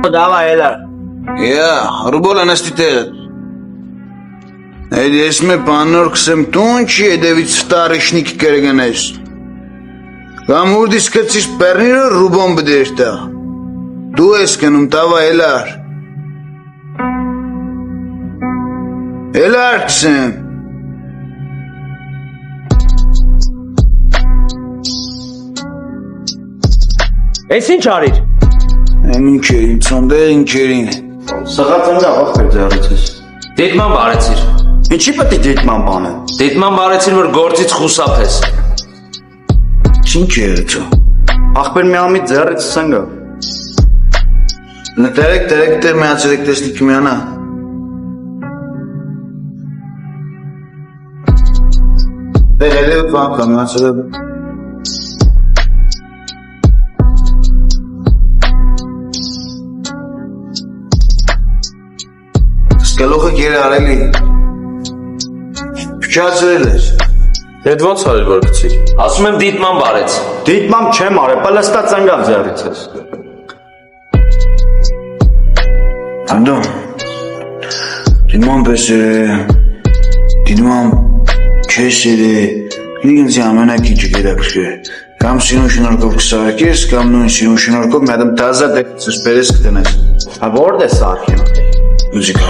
Давай, Элар. Ռուբոլ անաստիտեղը։ Այդ ես մե պանոր կսեմ տուն չի էդևից վտարիշնիք կերգնես։ Կամ ուրդիս կծիս պերնիրը ռուբոն բդերտա։ Դու ես կնում տավա Էլար։ Էլար կսեմ։ Ես ինչ արիր։ Են ինքերին, ծոնդեղ ինքերին։ Սղած ընգա աղբեր ձեռիցես։ Դետման բարեցիր։ Ինչի պետք է դետման բանը։ Դետման բարեցիր, որ գործից խուսափես։ Ինչ է էծո։ Աղբեր մի ամիտ ձեռիցես ընգա։ Նտերեք տեր միացրեք տեսնիք միանա։ Հելև վանքա միացրեք։ Սկելոխը կերը արելի։ Փչացրել ես։ Հետ ոնց արիր որ գցիր։ Ասում եմ դիտման բարեց։ Դետման չեմ արել, պլստած ընգա ձեռիցես։ Անդո։ Դիման պես դիման չես ինձ ամենակիչը գերակրկեր։ Կամ սինուն շնորհքով կսարակես, կամ նույն սինուն շնորհքով մի հատ տազա դեպս պերես կտնես։ Հա որդ է սարքին։ Ուզի կարծում